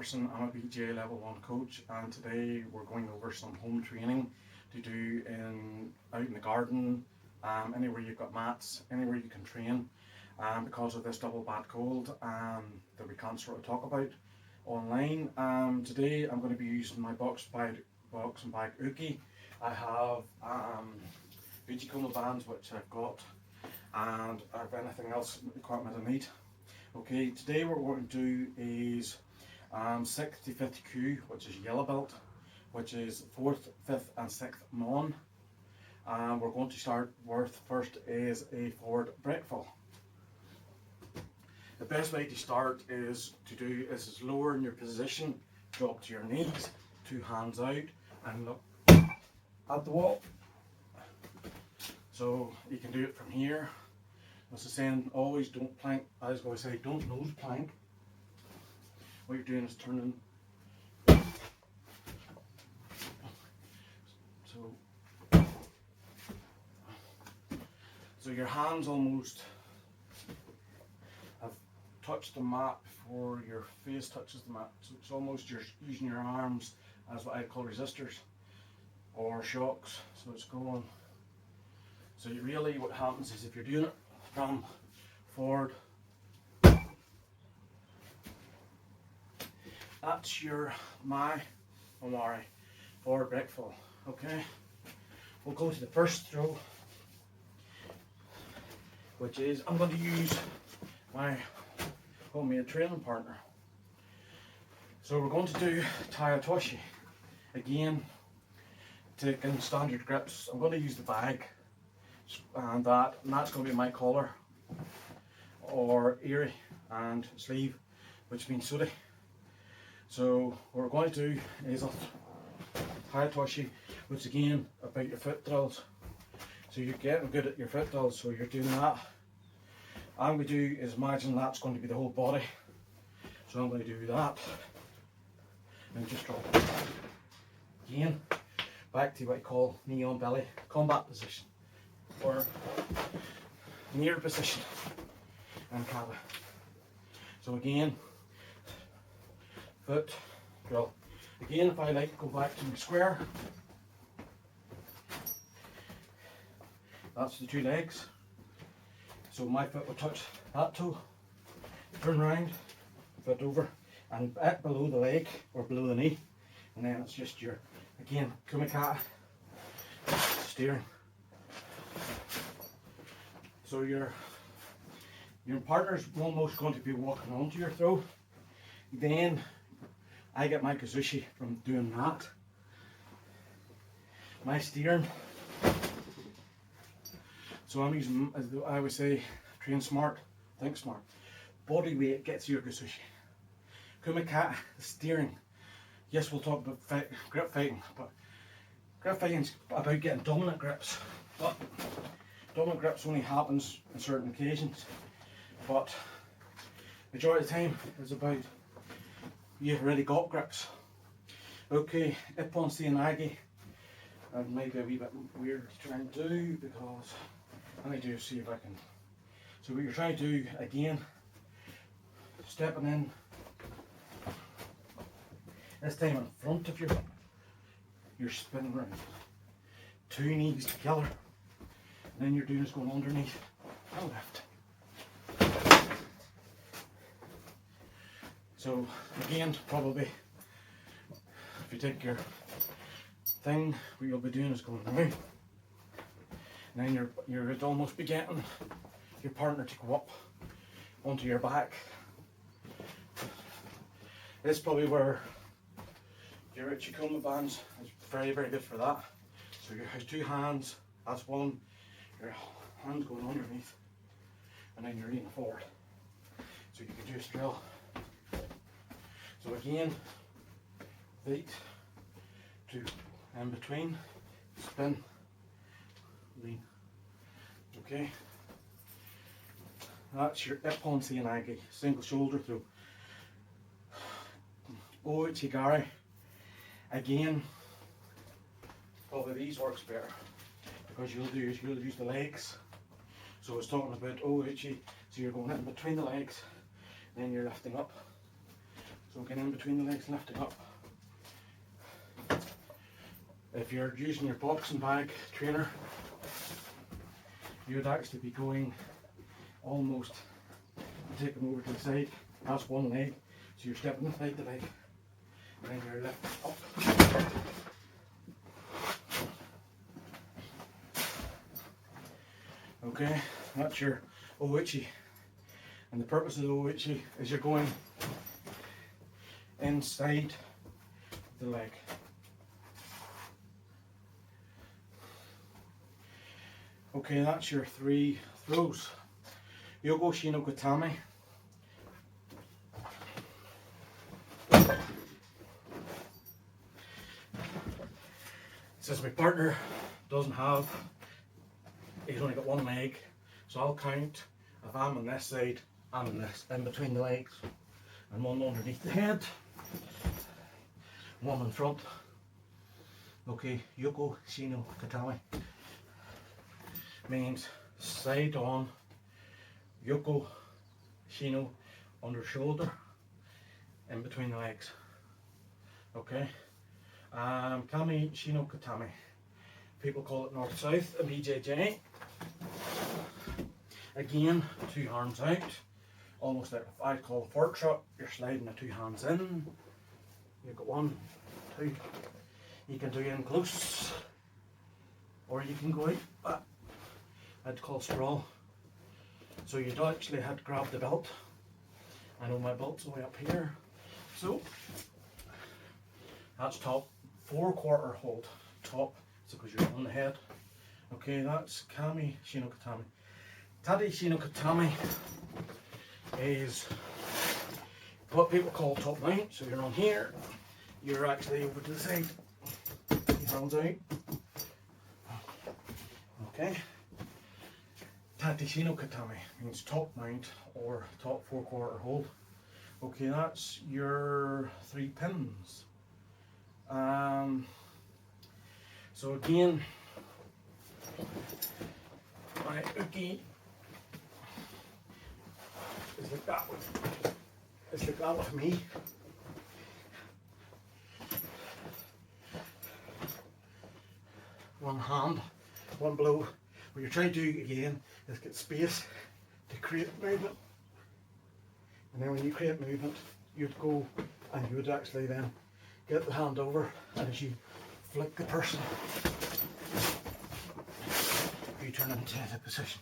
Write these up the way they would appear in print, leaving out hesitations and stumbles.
Patterson. I'm a BJ Level 1 coach, and today we're going over some home training to do out in the garden, anywhere you've got mats, anywhere you can train, because of this double bad cold that we can't sort of talk about online. Today I'm going to be using my box and bag uke. I have uchikomi bands which I've got, and I've anything else equipment I need. Okay, today what we're going to do is 6th to 5th Q, which is yellow belt, which is 4th, 5th and 6th non. We're going to start with first is a forward breakfall. The best way to start is lower in your position, drop to your knees, 2 hands out and look at the wall. So you can do it from here. As I was saying, always don't plank. I was going to say, don't nose plank. What you're doing is turning. So your hands almost have touched the mat before your face touches the mat. So it's almost you're using your arms as what I call resistors or shocks. So it's going. So you really, what happens is if you're doing it from forward, that's my Omari forward breakfall. Okay, we'll go to the first throw, which is I'm going to use my homemade training partner. So we're going to do Tayotoshi again, taking standard grips. I'm going to use the bag, and that's going to be my collar or iri and sleeve, which means suri. So what we're going to do is a Tayotoshi, which again about your foot drills. So you're getting good at your foot drills, so you're doing that. I'm going to do is imagine that's going to be the whole body. So I'm going to do that and just drop it. Again, back to what I call knee on belly combat position, or near position and kata. So again, foot drill. Again, if I like to go back to my square, that's the 2 legs. So my foot will touch that toe, turn around, foot over, and back below the leg or below the knee, and then it's just your, again, kumikata, steering. So your partner's almost going to be walking onto your throw. Then I get my kazushi from doing that. My steering. So I'm using, as I would say, train smart, think smart. Body weight gets your kazushi. Kumikata, steering. Yes, we'll talk about grip fighting, but grip fighting is about getting dominant grips. But dominant grips only happens on certain occasions. But majority of the time it's about you've already got grips. Okay, Ippon Seiyonage. That might be a wee bit weird to try and do because I need to see if I can. So what you're trying to do again, stepping in, this time in front of you're spinning around. 2 knees together, and then you're doing is going underneath and left. So again, probably if you take your thing, what you'll be doing is going around. And then you're almost be getting your partner to go up onto your back. This is probably where your uchikomi bands is very, very good for that. So you have 2 hands, that's one, your hand going underneath, and then you're leaning forward. So you can just drill. So again, feet to in between, spin, lean. Okay, that's your Ippon Seiyonage, single shoulder throw. Uchikomi, again, probably these works better because you'll use the legs. So it's talking about uchi, so you're going in between the legs, then you're lifting up. So again, in between the legs, lifting up. If you're using your boxing bag trainer, you would actually be going almost, take them over to the side. That's one leg, so you're stepping inside the leg, and then you're lifting up. Okay, that's your uchi. And the purpose of the uchi is you're going inside the leg. Okay, that's your 3 throws. Yogo Shino Gatame. Since my partner doesn't have, he's only got one leg, so I'll count if I'm on this side and on this, in between the legs, and one underneath the head, one in front. Okay, Yoko Shino Katame means side on, Yoko Shino under shoulder, in between the legs. Okay, Kami Shino Katame. People call it north south and BJJ. Again, 2 arms out, almost like if I call a fork shot. You're sliding the 2 hands in. You've got 1, 2. You can do in close, or you can go out back. I'd call sprawl. So you'd actually have to grab the belt. I know my belt's way up here. So that's top 4/4 hold. Top, so because you're on the head. Okay, that's Kami Shino Katame. Tadi Shino Katame is what people call top mount. So you're on here, you're actually over to the side. Your hands out. Okay. Tadi Shino Katame means top mount or top 4/4 hold. Okay, that's your 3 pins. So again, my uki is like that one. It's like that with me. One hand, one blow. What you're trying to do again is get space to create movement. And then when you create movement, you'd go and you would actually then get the hand over, and as you flick the person, you turn into the position.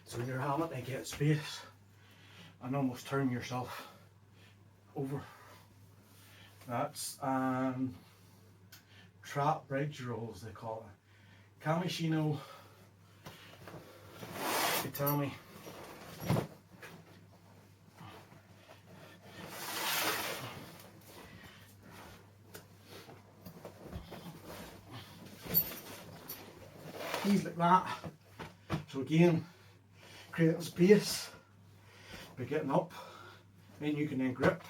So in your helmet, you get space and almost turn yourself over. That's trap bridge rolls, they call it. Kamishino Itami. He's like that. So again, creating space by getting up, then you can then grip,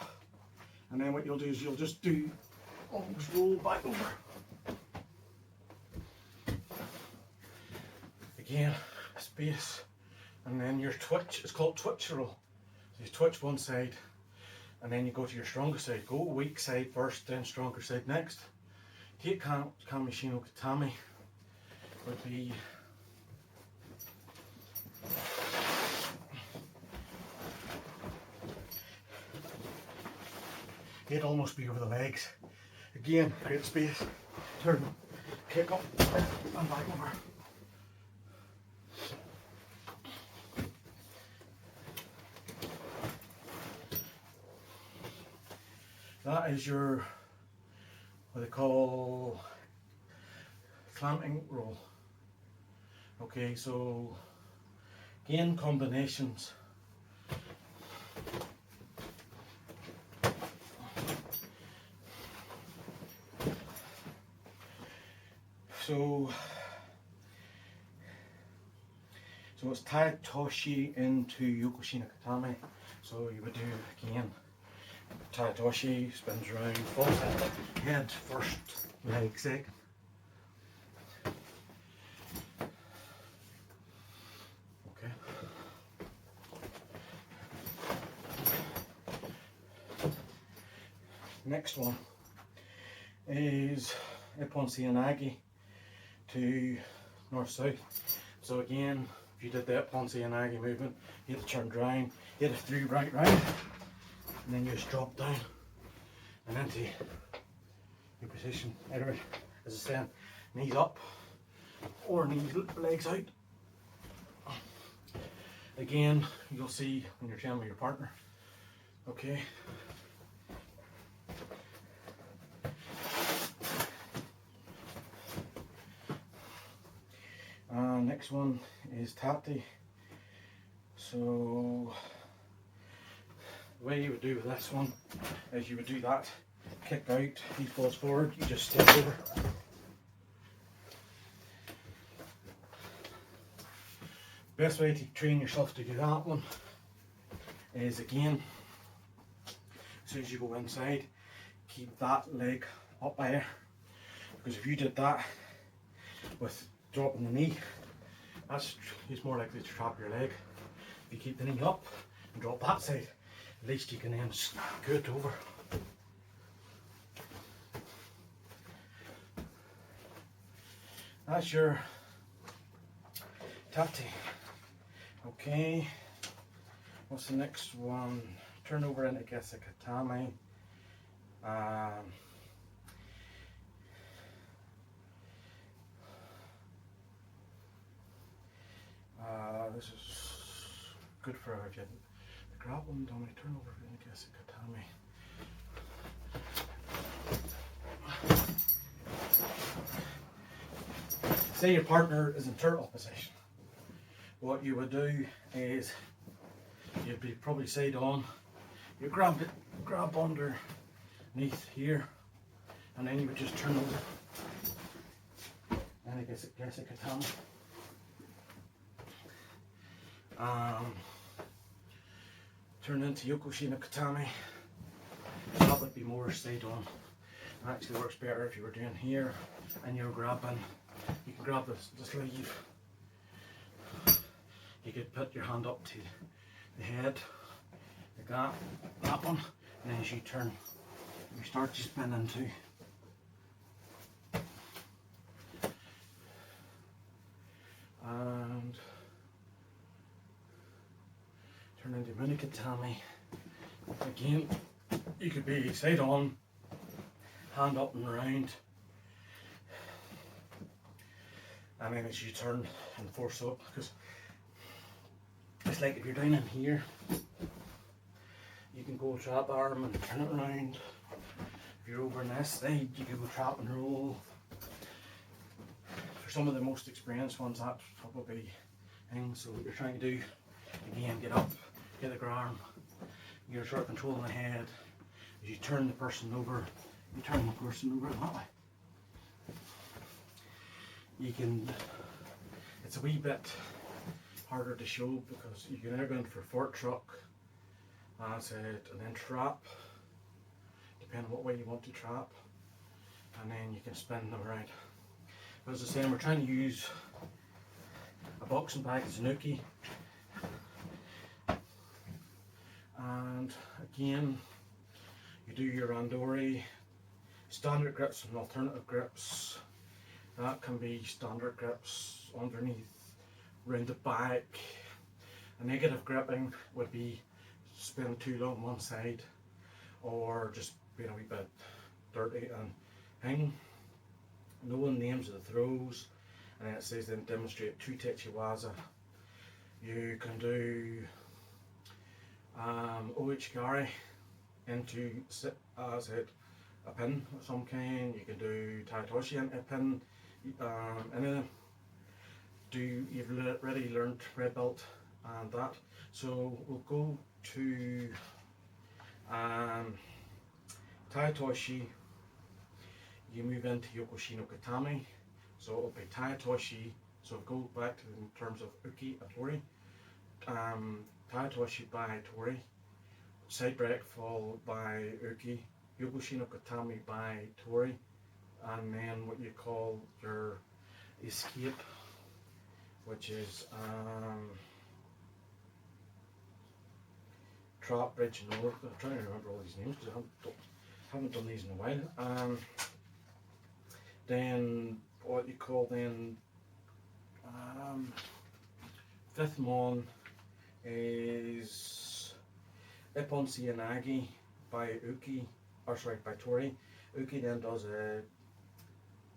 and then what you'll do is you'll just do almost roll back over. Again, space, and then your twitch, it's called twitch roll. So you twitch one side, and then you go to your stronger side. Go weak side first, then stronger side next. Take Kamishino Katami would be it'd almost be over the legs. Again, create space, turn, kick up, and back over. That is your, what they call, clamping roll. Okay, so again, combinations. So it's Tai Toshi into Yokoshina Katame. So you would do again, Tai Toshi, spins around, falls head first, leg second. Okay. next one is Ippon Seoinage to north-south. So again, if you did the Ippon Seoinage movement, you had to turn round, you had to through right round, and then you just drop down and into your position. Either, as I said, knees up or knees, legs out. Again, you'll see when you're training with your partner. Okay. Next one is Tati. So the way you would do with this one is you would do that, kick out, he falls forward, you just step over. Best way to train yourself to do that one is, again, as soon as you go inside, keep that leg up there, because if you did that with dropping the knee, it's more likely to trap your leg. If you keep the knee up and drop that side, at least you can then scoot over. That's your Tati. Okay, what's the next one? Turn over into Gesekatame. This is good for if you the grappling. Don't we turn over into Gesekatame? Say your partner is in turtle position. What you would do is you'd be probably side on. You grab underneath here, and then you would just turn over. And I guess Gesekatame. Turn into Yokoshi no Katame. That would be more side on. It actually works better if you were doing here and you're grabbing. You can grab the sleeve. You could put your hand up to the head, like that one, and then as you turn, you start to spin into. And turn into Munikatame. Again, you could be side on, hand up and around, and then as you turn and force up, because it's like if you're down in here, you can go trap arm and turn it around. If you're over on this side, you can go trap and roll. For some of the most experienced ones, that's probably things. So what you're trying to do, again, get up, get the arm, you're sort of controlling the head. As you turn the person over, you turn the person over that way. You can, it's a wee bit harder to show because you can either go in for fort truck, that's it, and then trap, depending on what way you want to trap, and then you can spin them around. But as I say, we're trying to use a boxing bag as an uke, and again, you do your randori, standard grips and alternative grips. That can be standard grips underneath, round the back. A negative gripping would be spinning too low on one side, or just being a wee bit dirty and hang. Knowing names of the throws, and then it says then demonstrate two techiwaza. You can do uchikomi into as it a pin of some kind. You can do taitoshi into a pin. Anything. You've already learned red belt and that. So we'll go to taitoshi. You move into Yokoshi no Katame. So it'll be taitoshi. So go back to in terms of uke atori. Taitoshi by tori. Side break followed by uke. Yokoshi no Katame by tori. And then what you call your escape, which is trap, bridge and roll. I'm trying to remember all these names because I haven't haven't done these in a while. Then what you call then fifth mon is Ippon Seoinage by Tori. Uki then does a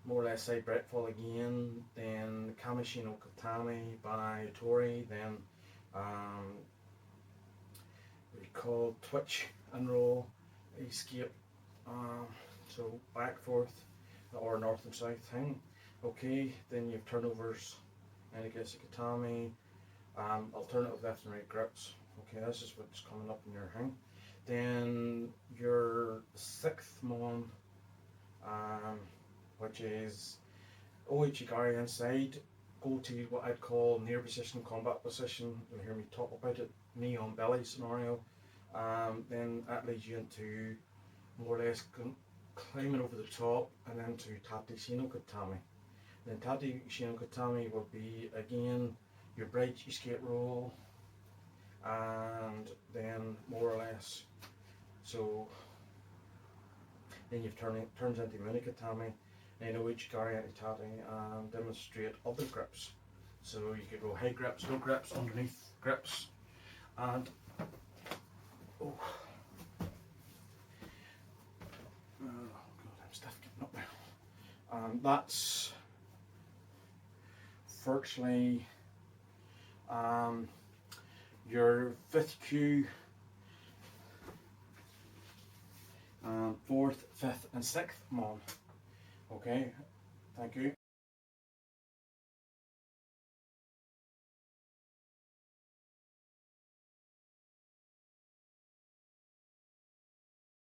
more or less side breath fall again, then Kamishi no Katame by Tori, then we call twitch and roll, escape, so back, forth, or north and south thing. Okay, then you have turnovers, Enigesi Katame, alternative left and right grips. Okay, this is what's coming up in your thing. Then your sixth mon, which is Oichigari inside, go to what I'd call near position, combat position. You'll hear me talk about it, knee on belly scenario. Then that leads you into more or less climbing over the top and then to Tate Shino Katame. Then Tate Shino Katame will be again your bridge escape roll, and then more or less, so then you've turns into Muni Katame, and Uchikomi Tate, and demonstrate other grips. So you could go high grips, low grips, underneath grips, and oh god, I'm stiff getting up there. That's virtually your 5th cue, 4th, 5th and 6th mon. Okay, thank you.